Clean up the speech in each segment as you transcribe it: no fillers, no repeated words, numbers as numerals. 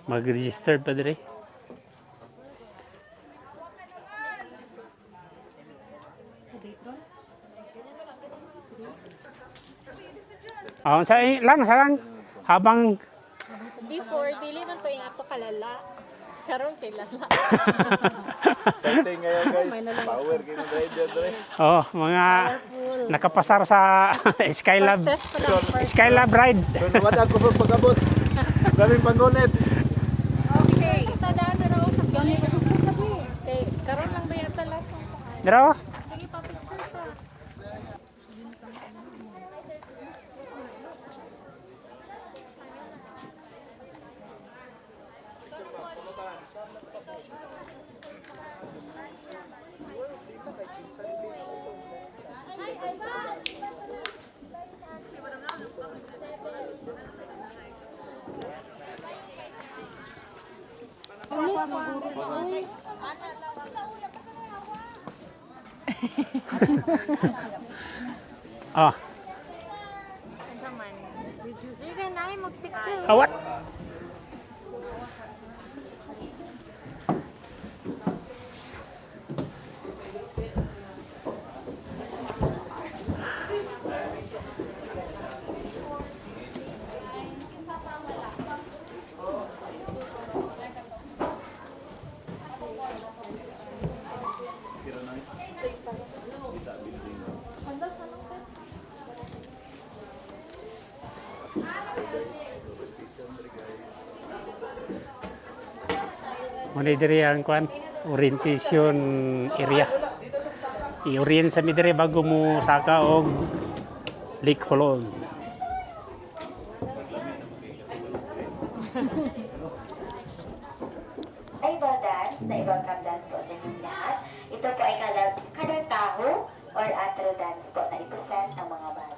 Mag-register pa dire. Oh, sa lang habang Before, dili man to yung ato kalala. Karon kilala. Something ngayon guys, power kayo ng rider dre. oh, mga nakapasar sa Skylab. Test pa lang first. Skylab ride. So nawala ko sa pag-abot. Daming panggunit. Okay. Sa tadaan na raw sa kulit. Okay, karon lang ba yata lasang pa? Dero. Sige pa picture pa. Oh, Sige na, mag-picture. awat. Muna diri ang kwan, orientation area. I-orient sa midire bago mo saka og Lake Holon. Ibang dance na ibang dance po sa inyong lahat. Ito po ay kadang taho or atro dance po na i-present ng mga bata.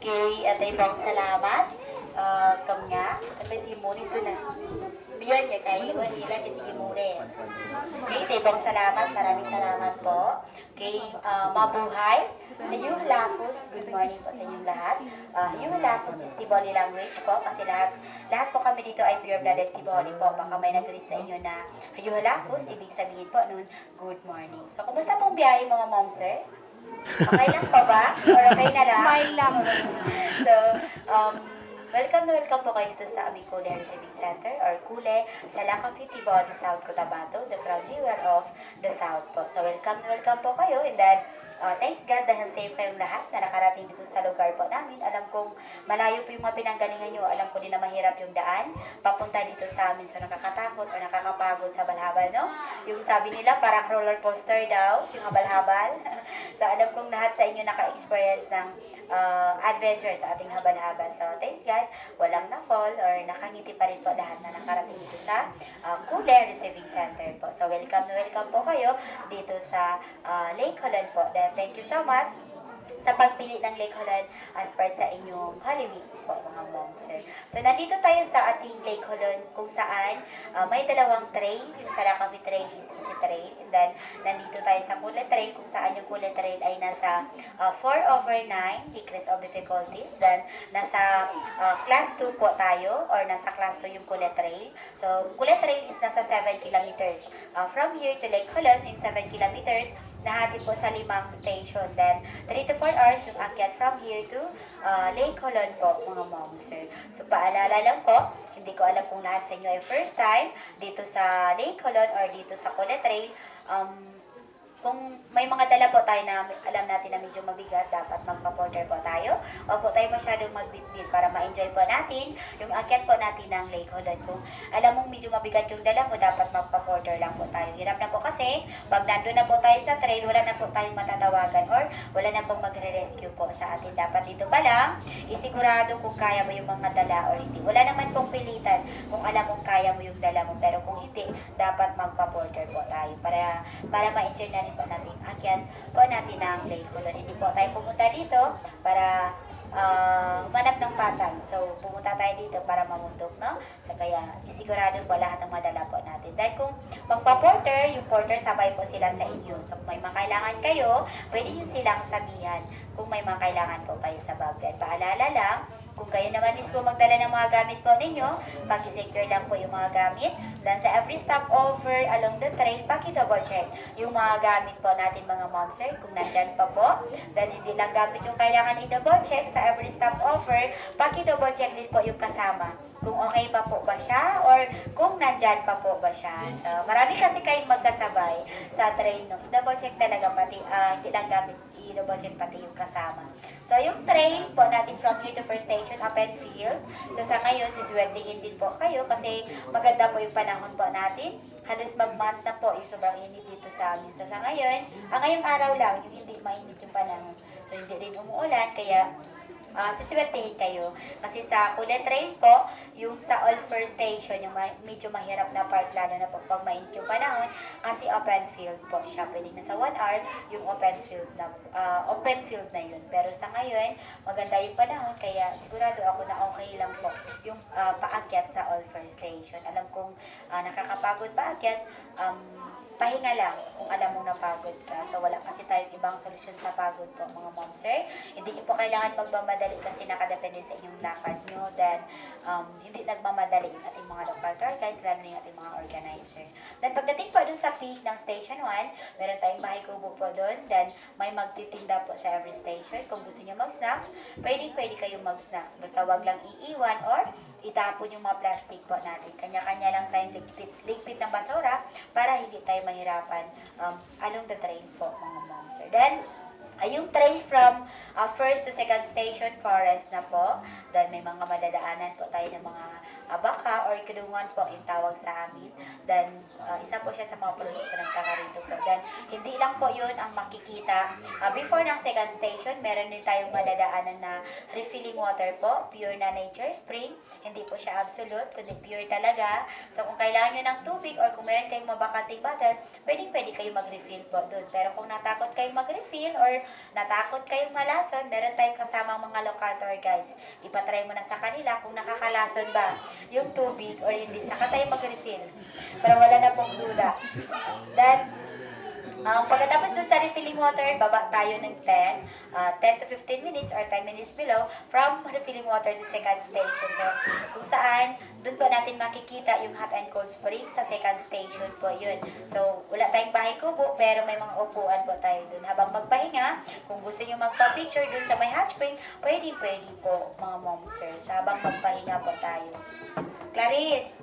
Okay, at ibang salamat. Kamnya, tapi si Muni tu na. Biar ya kayo, nila si Muni. Okay, at ibang salamat. Maraming salamat po. Okay, mabuhay. Sa yung Lapus, good morning po sa inyong lahat. Yung Lapus is Tiboli language po kasi lahat po kami dito ay pure-blooded Tiboli po. Baka may nag-read sa inyo na yung Lapus, ibig sabihin po nun, good morning. So, kumusta pong biyahe mga mom, sir? Okay lang pa ba? Or okay na lang? Smile lang. So, welcome na welcome po kayo dito sa aming Kule Receiving Center or Kule sa Lacao City, Bohol, South Cotabato, the proud jewel of the South po. So welcome na welcome po kayo, and then thanks God dahil safe kayong lahat na nakarating dito sa lugar po namin. Alam kong malayo po yung mga pinanggalingan nyo. Alam ko din na mahirap yung daan papunta dito sa amin. So nakakatakot o nakakapagod sa Habal-Habal, no? Yung sabi nila parang roller coaster daw, yung Habal-Habal. So alam kong lahat sa inyo naka-experience ng adventure sa ating Habal-Habal. So thanks God, walang na-fall or nakangiti pa rin po lahat na nakarating dito sa Kule Receiving Center po. So welcome na welcome po kayo dito sa Lake Holland po. Then thank you so much sa pagpili ng Lake Holland as part sa inyong Holy Week po, mga moms, sir. So, nandito tayo sa ating Lake Holland kung saan may dalawang trail. Yung sa Lacao Trail is easy trail. And then, nandito tayo sa Kule Trail kung saan yung Kule Trail ay nasa 4/9 decrease of difficulties. Then, nasa class 2 po tayo or nasa class 2 yung Kule Trail. So, Kule Trail is nasa 7 kilometers. From here to Lake Holland, yung 7 kilometers, nahati po sa 5 station. Then, 3 to 4 hours yung akyat from here to Lake Holland po, mga moms, sir. So, paalala lang po, hindi ko alam kung lahat sa inyo ay first time dito sa Lake Holland or dito sa Kule Trail. Kung may mga dala po tayo na alam natin na medyo mabigat, dapat magpa-porter po tayo. O po tayo masyadong magbitbit para ma-enjoy po natin yung akyat po natin ng Lake Holland. Kung alam mong medyo mabigat yung dala mo, dapat magpa-porter lang po tayo. Hirap na po kasi, pag nandun na po tayo sa trail, wala na po tayong matatawagan or wala na pong magre-rescue po sa atin. Dapat dito pa lang, isigurado kung kaya mo yung mga dala or hindi. Wala naman pong pilitan kung alam mong kaya mo yung dala mo. Pero kung hindi, dapat magpa-porter po tayo para ma-enjoy na po natin akyat po natin ang Lake Holland. Hindi po tayo pumunta dito para manap ng patag. So, pumunta tayo dito para mamundok, no? So, kaya isigurado po lahat ng madala po natin. Dahil kung magpa-porter, yung porter sabay po sila sa inyo. So, kung may makailangan kayo, pwede nyo silang sabihan kung may makailangan po kayo sa bagay. Paalala lang, kung kayo naman mismo magdala ng mga gamit po ninyo, paki-secure lang po yung mga gamit. Then sa every stopover along the trail, paki-double check yung mga gamit po natin, mga moms, sir, kung nandyan pa po. Then hindi lang gamit yung kailangan i-double check sa every stopover, paki-double check din po yung kasama. Kung okay pa po ba siya or kung nandyan pa po ba siya. So, marami kasi kayong magkasabay sa train, no? Double check talaga pati, hindi lang gamit, i-double check pati yung kasama. So, yung train po natin from here to first station, open field. So, sa ngayon, siswertihin din po kayo kasi maganda po yung panahon po natin. Halos mag-month na po yung sobrang init dito sa amin. So, sa ngayon, ngayong araw lang, yung hindi mainit yung panahon. So, hindi rin umuulan, kaya siswertihin kayo. Kasi sa Kule Trail po, yung sa All First Station, yung medyo mahirap na part, lalo na po pag mainit yung panahon, kasi open field po siya. Pwede na sa 1 hour, yung open field na yun. Pero sa ngayon, maganda yung panahon, kaya sigurado ako na okay lang po yung paakyat sa All First Station. Alam kong nakakapagod paakyat, pahinga lang kung alam mong napagod ka. So, wala kasi tayong ibang solusyon sa pagod po, mga moms, sir. Hindi nyo po kailangan magmamadali kasi nakadepende sa inyong lakad nyo. Then, hindi nagmamadali yung ating mga local tour guys, lalo yung ating mga organizer. Then, pagdating po dun sa peak ng Station 1, meron tayong bahay kubo po dun. Then, may magtitinda po sa every station. Kung gusto nyo mag-snacks, pwede kayong mag-snacks. Basta wag lang iiwan or itapon yung mga plastic po natin. Kanya-kanya lang tayong ligpit ng basura para hindi tayo mahirapan along the train po, mga moms. Then, yung trail from first to second station, forest na po. Then, may mga madadaanan po tayo ng mga baka or kulungan po yung tawag sa amin. Then, isa po siya sa mga produkto ng Sacarito po. Then, hindi lang po yun ang makikita. Before ng second station, meron din tayong madadaanan na refilling water po. Pure na nature spring. Hindi po siya absolute, kundi pure talaga. So, kung kailangan nyo ng tubig or kung meron kayong mabakanting bottle, pwede kayo mag-refill po doon. Pero kung natakot kayong mag-refill or natakot kayong malason, meron tayong kasamang mga local tour guides. Ipatry mo na sa kanila kung nakakalason ba yung tubig or hindi. Saka tayo mag-refill. Pero wala na pong duda. Then, Pagkatapos dun sa refilling water, baba tayo ng 10 to 15 minutes or 10 minutes below from refilling water to second station. So, kung saan, dun po natin makikita yung hot and cold spring sa second station po yun. So, wala tayong bahay kubo, pero may mga upuan po tayo dun. Habang magpahinga, kung gusto nyo magpa-picture dun sa may hot spring, pwede po mga mom sirs. Habang magpahinga po tayo. Clarice!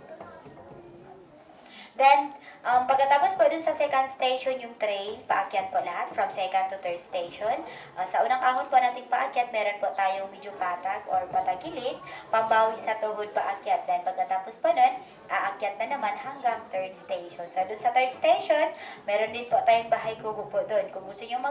Then, pagkatapos po dun sa second station, yung train, paakyat po lahat from second to third station. Sa unang ahon po nating paakyat, meron po tayong medyo patag or patagilid, pambawi sa tuhod paakyat. Then, pagkatapos po nun, aakyat na naman hanggang third station. So, dun sa third station, meron din po tayong bahay kubo po dun. Kung gusto nyo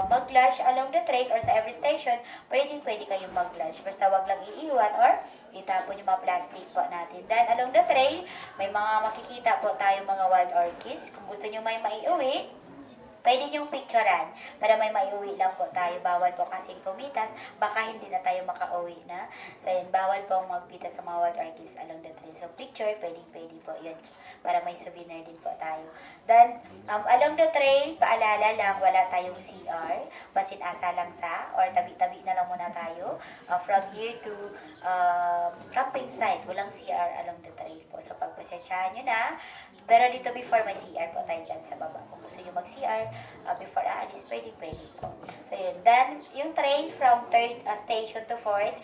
mag-lunch along the train or sa every station, pwede kayong mag-lunch. Basta wag lang iiwan or itapon yung mga plastic po natin. Then, along the trail, may mga makikita po tayo mga wild orchids. Kung gusto nyo may maiuwi, pwede nyo picturean para may maiuwi lang po tayo. Bawal po kasing pumitas, baka hindi na tayo makauwi na. So, yun, bawal po magpitas sa mga wild orchids along the trail. So, picture, pwede po yun. Para may souvenir din po tayo. Then, along the trail, paalala lang, wala tayong CR. Basin asa lang sa, or tabi-tabi na lang muna tayo. From here to camping site, walang CR along the trail po. So, pagpasensyahan nyo na. Pero dito before may CR po tayo dyan sa baba. Kung gusto nyo mag-CR, before aalis, pwede po. So, yun. Then, yung train from third station to fourth,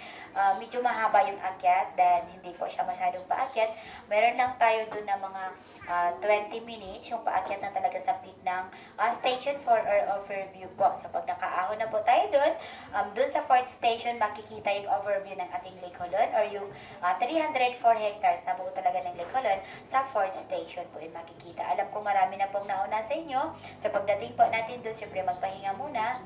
medyo mahaba yung akyat, then hindi po siya masyadong paakyat. Meron lang tayo dun na mga 20 minutes yung paakyat na talaga sa peak ng station 4 or overview po. So, pag nakaahon na po tayo dun sa fourth station, makikita yung overview ng ating Lake Holon or yung 304 hectares na buo talaga ng Lake Holon sa fourth station po yung makikita. Alam ko marami na pong nauna sa inyo. So, pagdating po natin dun, syempre magpahinga muna.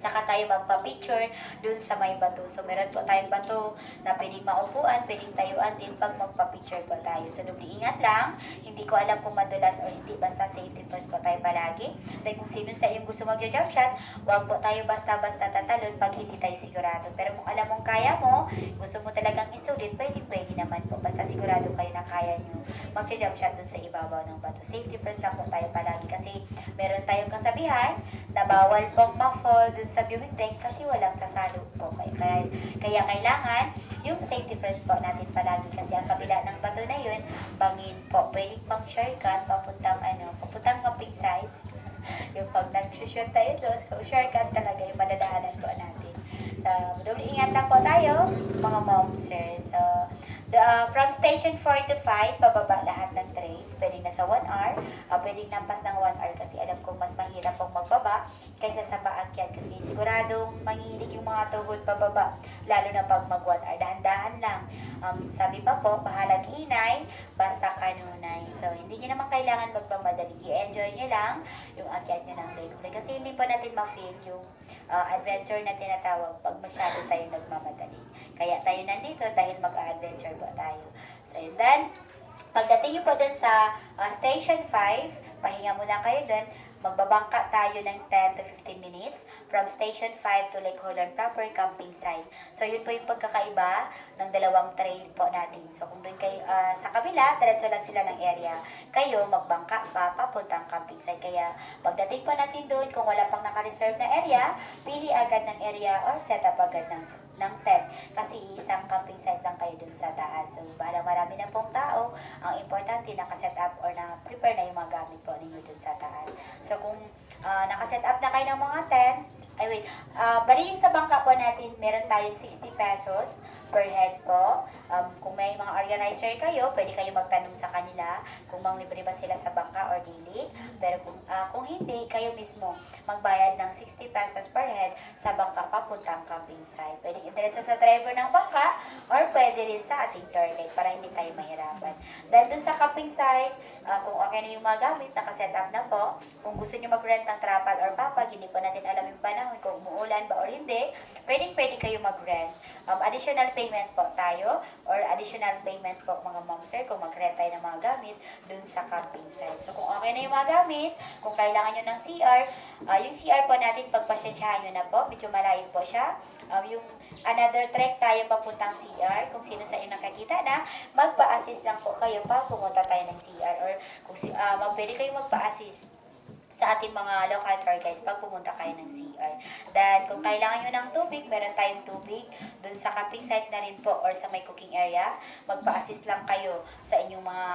Saka tayo magpa-picture dun sa may bato. So, meron po tayong bato na pwedeng maupuan, pwedeng tayuan din pag magpa-picture po tayo. So, doble ingat lang. Hindi ko alam kung madulas o hindi. Basta safety first po tayo palagi. Dahil kung sino sa yung gusto mag-jump shot, huwag po tayo basta-basta tatalon pag hindi tayo sigurado. Pero kung alam mong kaya mo, gusto mo talagang isulit, pwede naman po. Basta sigurado kayo na kaya nyo mag-jump shot dun sa ibabaw ng bato. Safety first lang po tayo palagi kasi meron tayong kasabihan na bawal pong ma-fall dun sa viewing deck kasi walang sasalog po. Kaya kailangan yung safety first po natin palagi kasi ang kabila ng bato na yun, bangin po. Pwede pang shortcut, papuntang camping site. Yung pag nag-shoot tayo doon, so shortcut talaga yung madadaanan po natin. So, doble ingat lang po tayo, mga momsers. So, from station 4 to 5, pababa lahat ng train. Pwede na sa 1 hour. Pwede nampas ng 1 hour kasi alam ko mas mahirap pong magbaba kaysa sa paakyat kasi siguradong manginig yung mga tuhod pababa. Lalo na pag mag 1 hour. Dahan-dahan lang. Sabi pa po, bahalag inay, basta kanunay. So, hindi nyo naman kailangan magpamadali. I-enjoy nyo lang yung akyat nyo ng Lake Holon. Kasi hindi pa natin ma-feel yung adventure na tinatawag pag masyado tayo nagmamadali. Kaya tayo nandito dahil mag-adventure po tayo. So, then, pagdating nyo po dun sa Station 5, pahinga muna kayo dun, magbabangka tayo ng 10 to 15 minutes from Station 5 to Lake Holon proper camping site. So, yun po yung pagkakaiba ng dalawang trail po natin. So, kung doon kayo sa kabila, diretso lang sila ng area. Kayo, magbangka pa papuntang camping site. Kaya, pagdating po natin doon, kung wala pang naka-reserve na area, pili agad ng area or set up agad ng tent. Kasi isang camping site lang kayo dun sa taas. So, marami na pong tao. Ang importante, nakaset up or na-prepare na yung mga gamit po ninyo dun sa taas. So, kung nakaset up na kayo ng mga tent, bali yung sa bangka po natin, meron tayong 60 pesos per head po. Kung may mga organizer kayo, pwede kayo magtanong sa kanila kung manglibre ba sila sa bangka or dili. Pero kung hindi, kayo mismo magbayad ng 60 pesos per head sa bangka papuntang camping site. Pwede i-diretso sa driver ng bangka or pwede rin sa ating tour guide para hindi tayo mahirapan. Dahil dun sa camping site, kung okay na yung mga gamit, nakaset up na po. Kung gusto nyo mag-rent ng trapal or papag, hindi po natin alam yung panahon kung umuulan ba or hindi, pwede kayo mag-rent. Additional payment po tayo or additional payment po mga momser kung mag-rent tayo ng mga gamit dun sa camping site. So kung okay na yung mga gamit, kung kailangan nyo ng CR, yung CR po natin pagpasensyahan nyo na po, medyo malayo po siya. Yung another trek tayo papuntang CR, kung sino sa inyo nakakita na, magpa-assist lang po kayo pag pumunta tayo ng CR or kung pwede kayo magpa-assist sa ating mga local tour guides pag pumunta kayo ng CR. Then, kung kailangan nyo ng tubig, meron tayong tubig dun sa camping site na rin po or sa may cooking area. Magpa-assist lang kayo sa inyong mga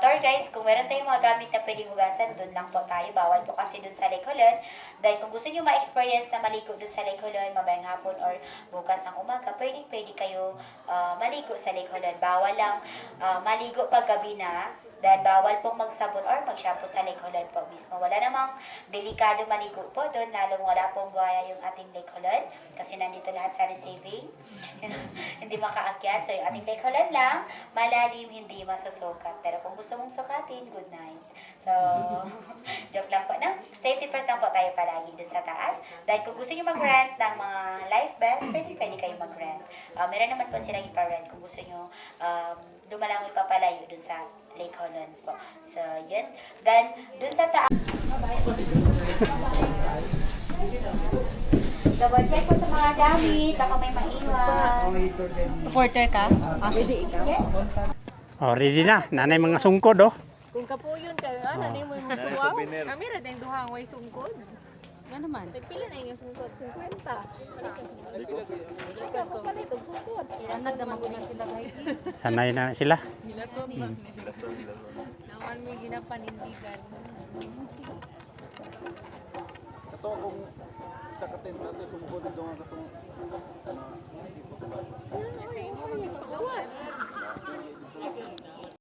tour guides. Kung meron tayong mga gamit na pwedeng hugasan, dun lang po tayo. Bawal po kasi dun sa Lake Hulon. Dahil kung gusto nyo ma-experience na maligo dun sa Lake Hulon, mamayang hapon or bukas ng umaga, pwede kayo maligo sa Lake Hulon. Bawal lang maligo pag gabi na. Dahil bawal pong magsabon or mag-shampoo sa Lake Hulon po mismo. Wala namang delikado maligo po doon, lalong wala pong buhaya yung ating Lake Hulon. Kasi nandito lahat sa receiving. Hindi makaakyat. So yung ating Lake Hulon lang, malalim, hindi masusukat. Pero kung gusto mong sukatin, good night. So, joke lang po, no? Safety first lang po tayo palagi dun sa taas. Dahil kung gusto nyo mag-rent ng mga life vest, pwede kayo mag-rent. Meron naman po silang ipa-rent kung gusto nyo lumalangoy papalayo dun sa Lake Hulon po. So, yun. Then, dun sa taas, double check po sa mga gamit, baka may maiwan. Supporter ka? Pwede ikaw? Yes. Oh, ready na. Nanay mga sungkod, oh. Kung kapuyon ka, di mo yung suwaw. Kami rin yung duhang way sungkod. Nga naman. Pila na yung sungkod? 50. Ikaw pa pala itong sungkod. Anak naman ko na sila guys. Sanay na sila. Hilasom lang. Naman may ginapanindigan. Ito kung sa katin natin, sumukod ito nga katong